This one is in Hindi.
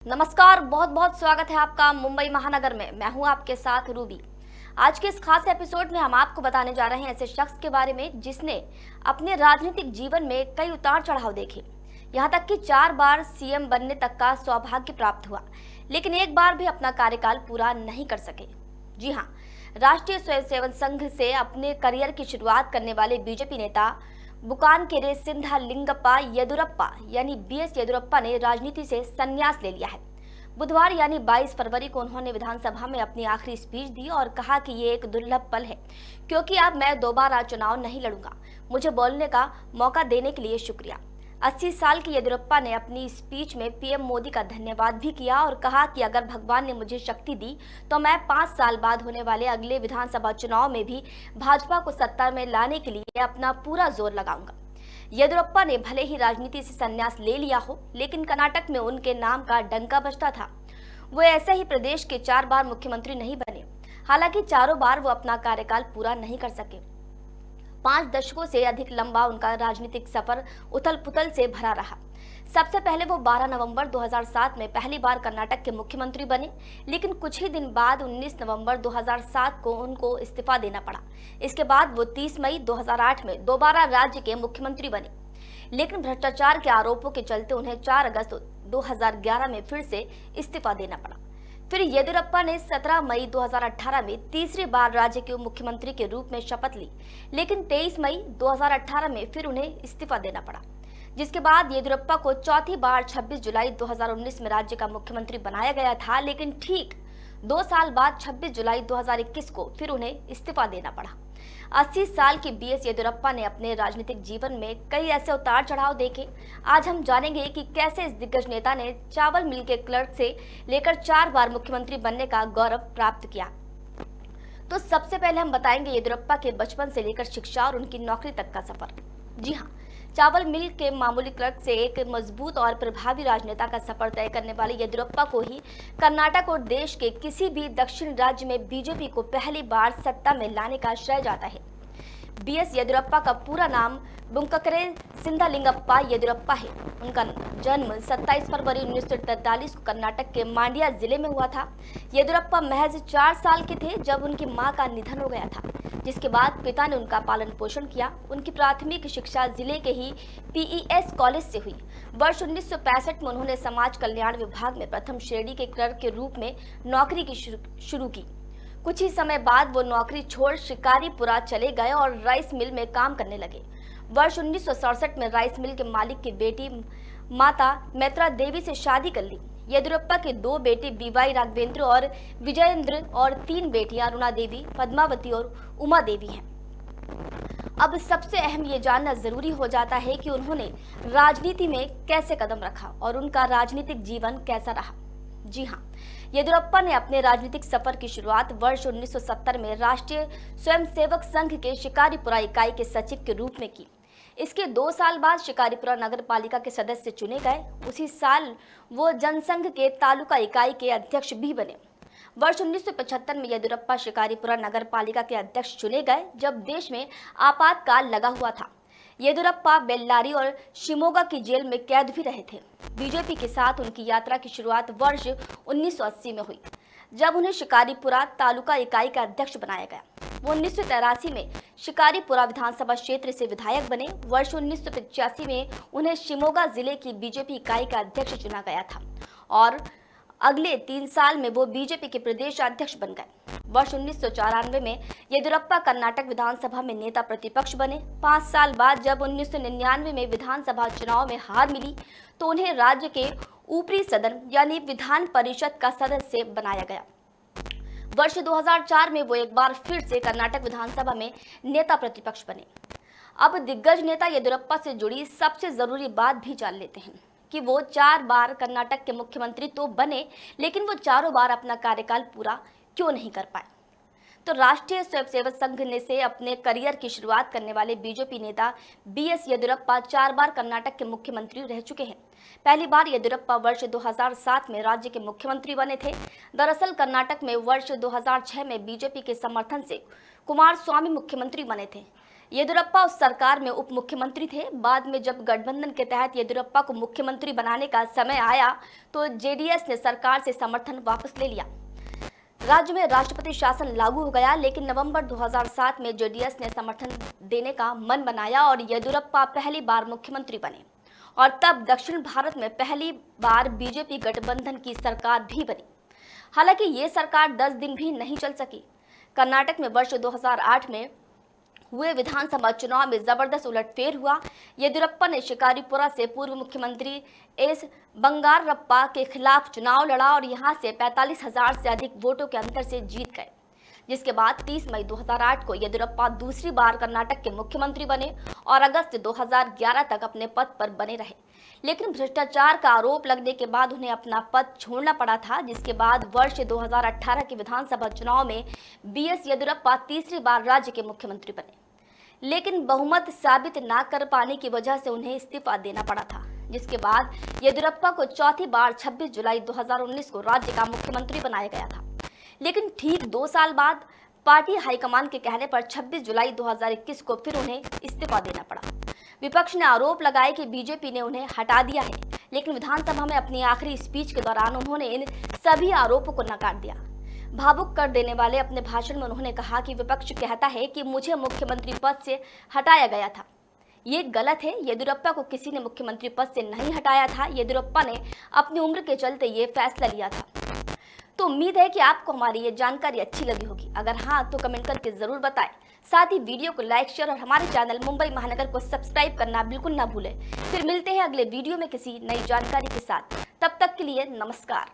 नमस्कार, बहुत बहुत स्वागत है आपका मुंबई महानगर में। मैं हूं आपके साथ रूबी। आज के इस खास एपिसोड में हम आपको बताने जा रहे हैं ऐसे शख्स के बारे में जिसने अपने राजनीतिक जीवन में कई उतार चढ़ाव देखे। यहां तक कि 4 बार सीएम बनने तक का सौभाग्य प्राप्त हुआ, लेकिन एक बार भी अपना कार्यकाल पूरा नहीं कर सके। जी हाँ, राष्ट्रीय स्वयंसेवक संघ से अपने करियर की शुरुआत करने वाले बीजेपी नेता बुकानकेरे सिंधालिंगप्पा येदुरप्पा यानी बीएस येदुरप्पा ने राजनीति से संन्यास ले लिया है। बुधवार यानी 22 फरवरी को उन्होंने विधानसभा में अपनी आखिरी स्पीच दी और कहा कि ये एक दुर्लभ पल है क्योंकि अब मैं दोबारा चुनाव नहीं लड़ूंगा। मुझे बोलने का मौका देने के लिए शुक्रिया। 80 साल के येदुरप्पा ने अपनी स्पीच में पीएम मोदी का धन्यवाद भी किया और कहा कि अगर भगवान ने मुझे शक्ति दी तो मैं 5 साल बाद होने वाले अगले विधानसभा चुनाव में भी भाजपा को सत्ता में लाने के लिए अपना पूरा जोर लगाऊंगा। येदुरप्पा ने भले ही राजनीति से संन्यास ले लिया हो, लेकिन कर्नाटक में उनके नाम का डंका बजता था। वो ऐसे ही प्रदेश के 4 बार मुख्यमंत्री नहीं बने, हालांकि चारों बार वो अपना कार्यकाल पूरा नहीं कर सके। 5 दशकों से अधिक लंबा उनका राजनीतिक सफर उथल पुथल से भरा रहा। सबसे पहले वो 12 नवंबर 2007 में पहली बार कर्नाटक के मुख्यमंत्री बने, लेकिन कुछ ही दिन बाद 19 नवंबर 2007 को उनको इस्तीफा देना पड़ा। इसके बाद वो 30 मई 2008 में दोबारा राज्य के मुख्यमंत्री बने, लेकिन भ्रष्टाचार के आरोपों के चलते उन्हें 4 अगस्त 2011 में फिर से इस्तीफा देना पड़ा। फिर येदुरप्पा ने 17 मई 2018 में तीसरी बार राज्य के मुख्यमंत्री के रूप में शपथ ली, लेकिन 23 मई 2018 में फिर उन्हें इस्तीफा देना पड़ा, जिसके बाद येदुरप्पा को चौथी बार 26 जुलाई 2019 में राज्य का मुख्यमंत्री बनाया गया था, लेकिन ठीक 2 साल बाद 26 जुलाई 2021 को फिर उन्हें इस्तीफा देना पड़ा। 80 साल के बीएस येदुरप्पा ने अपने राजनीतिक जीवन में कई ऐसे उतार चढ़ाव देखे। आज हम जानेंगे कि कैसे इस दिग्गज नेता ने चावल मिल के क्लर्क से लेकर 4 बार मुख्यमंत्री बनने का गौरव प्राप्त किया। तो सबसे पहले हम बताएंगे येदुरप्पा के बचपन से लेकर शिक्षा और उनकी नौकरी तक का सफर। जी हाँ, चावल मिल के मामूली क्लर्क से एक मजबूत और प्रभावी राजनेता का सफर तय करने वाले येदुरप्पा को ही कर्नाटक और देश के किसी भी दक्षिण राज्य में बीजेपी को पहली बार सत्ता में लाने का श्रेय जाता है। बीएस येदुरप्पा का पूरा नाम बुकानकेरे सिंधालिंगप्पा येदुरप्पा है। उनका जन्म 27 फरवरी 1943 को कर्नाटक के मांड्या जिले में हुआ था। येदुरप्पा महज 4 साल के थे जब उनकी मां का निधन हो गया था, जिसके बाद पिता ने उनका पालन पोषण किया। उनकी प्राथमिक शिक्षा जिले के ही पीईएस कॉलेज से हुई। वर्ष 1965 में उन्होंने समाज कल्याण विभाग में प्रथम श्रेणी के क्लर्क के रूप में नौकरी की शुरू की। कुछ ही समय बाद वो नौकरी छोड़ शिकारीपुरा चले गए और राइस मिल में काम करने लगे। वर्ष 1967 में राइस मिल के मालिक की बेटी माता मैत्रा देवी से शादी कर ली। येदुरप्पा के 2 बेटे बीवाई राघवेंद्र और विजयेंद्र और 3 बेटियां अरुणा देवी, पद्मावती और उमा देवी हैं। अब सबसे अहम ये जानना जरूरी हो जाता है कि उन्होंने राजनीति में कैसे कदम रखा और उनका राजनीतिक जीवन कैसा रहा। जी हाँ, येदुरप्पा ने अपने राजनीतिक सफर की शुरुआत वर्ष 1970 में राष्ट्रीय स्वयंसेवक संघ के शिकारीपुरा इकाई के सचिव के रूप में की। इसके 2 साल बाद शिकारीपुरा नगर पालिका के सदस्य चुने गए। उसी साल वो जनसंघ के तालुका इकाई के अध्यक्ष भी बने। वर्ष 1975 में येदुरप्पा शिकारीपुरा नगर पालिका के अध्यक्ष चुने गए जब देश में आपातकाल लगा हुआ था। येदुरप्पा बेल्लारी और शिमोगा की जेल में कैद भी रहे थे। बीजेपी के साथ उनकी यात्रा की शुरुआत वर्ष 1980 में हुई, जब उन्हें शिकारीपुरा तालुका इकाई का अध्यक्ष बनाया गया। वो 1983 में शिकारीपुरा विधानसभा क्षेत्र से विधायक बने। वर्ष 1985 में उन्हें शिमोगा जिले की बीजेपी इकाई का अध्यक्ष चुना गया था और अगले 3 साल में वो बीजेपी के प्रदेश अध्यक्ष बन गए। वर्ष 1994 में येदुरप्पा कर्नाटक विधानसभा में नेता प्रतिपक्ष बने। 5 साल बाद जब 1999 में विधानसभा चुनाव में हार मिली तो उन्हें राज्य के ऊपरी सदन यानी विधान परिषद का सदस्य बनाया गया। वर्ष 2004 में वो एक बार फिर से कर्नाटक विधानसभा में नेता प्रतिपक्ष बने। अब दिग्गज नेता येदुरप्पा से जुड़ी सबसे जरूरी बात भी जान लेते हैं कि वो 4 बार कर्नाटक के मुख्यमंत्री तो बने, लेकिन वो चारों बार अपना कार्यकाल पूरा क्यों नहीं कर पाए। तो राष्ट्रीय स्वयंसेवक संघ ने से अपने करियर की शुरुआत करने वाले बीजेपी नेता बीएस येदुरप्पा 4 बार कर्नाटक के मुख्यमंत्री रह चुके हैं। पहली बार येदुरप्पा वर्ष 2007 में राज्य के मुख्यमंत्री बने थे। दरअसल कर्नाटक में वर्ष 2006 में बीजेपी के समर्थन से कुमारस्वामी मुख्यमंत्री बने थे। येदियुरप्पा उस सरकार में उप मुख्यमंत्री थे। बाद में जब गठबंधन के तहत येदियुरप्पा को मुख्यमंत्री बनाने का समय आया तो जेडीएस ने सरकार से समर्थन वापस ले लिया। राज्य में राष्ट्रपति शासन लागू हो गया, लेकिन नवंबर 2007 में जेडीएस ने समर्थन देने का मन बनाया और येदियुरप्पा पहली बार मुख्यमंत्री बने और तब दक्षिण भारत में पहली बार बीजेपी गठबंधन की सरकार भी बनी। हालांकि ये सरकार 10 दिन भी नहीं चल सकी। कर्नाटक में वर्ष 2008 में हुए विधानसभा चुनाव में जबरदस्त उलटफेर हुआ। येदियुरप्पा ने शिकारीपुरा से पूर्व मुख्यमंत्री एस बंगारप्पा के खिलाफ चुनाव लड़ा और यहां से 45,000 से अधिक वोटों के अंतर से जीत गए, जिसके बाद 30 मई 2008 को येदियुरप्पा दूसरी बार कर्नाटक के मुख्यमंत्री बने और अगस्त 2011 तक अपने पद पर बने रहे। लेकिन भ्रष्टाचार का आरोप लगने के बाद उन्हें अपना पद छोड़ना पड़ा था, जिसके बाद वर्ष 2018 के विधानसभा चुनाव में बीएस येदियुरप्पा तीसरी बार राज्य के मुख्यमंत्री बने, लेकिन बहुमत साबित न कर पाने की वजह से उन्हें इस्तीफा देना पड़ा था, जिसके बाद येदियुरप्पा को चौथी बार 26 जुलाई 2019 को राज्य का मुख्यमंत्री बनाया गया था। लेकिन ठीक 2 साल बाद पार्टी हाईकमान के कहने पर 26 जुलाई 2021 को फिर उन्हें इस्तीफा देना पड़ा। विपक्ष ने आरोप लगाया कि बीजेपी ने उन्हें हटा दिया है, लेकिन विधानसभा में अपनी आखिरी स्पीच के दौरान उन्होंने इन सभी आरोपों को नकार दिया। भावुक कर देने वाले अपने भाषण में उन्होंने कहा कि विपक्ष कहता है कि मुझे मुख्यमंत्री पद से हटाया गया था। ये गलत है। येदियुरप्पा को किसी ने मुख्यमंत्री पद से नहीं हटाया था। येदियुरप्पा ने अपनी उम्र के चलते ये फैसला लिया था। तो उम्मीद है कि आपको हमारी ये जानकारी अच्छी लगी होगी। अगर हाँ तो कमेंट करके जरूर बताएं। साथ ही वीडियो को लाइक, शेयर और हमारे चैनल मुंबई महानगर को सब्सक्राइब करना बिल्कुल ना भूलें। फिर मिलते हैं अगले वीडियो में किसी नई जानकारी के साथ। तब तक के लिए नमस्कार।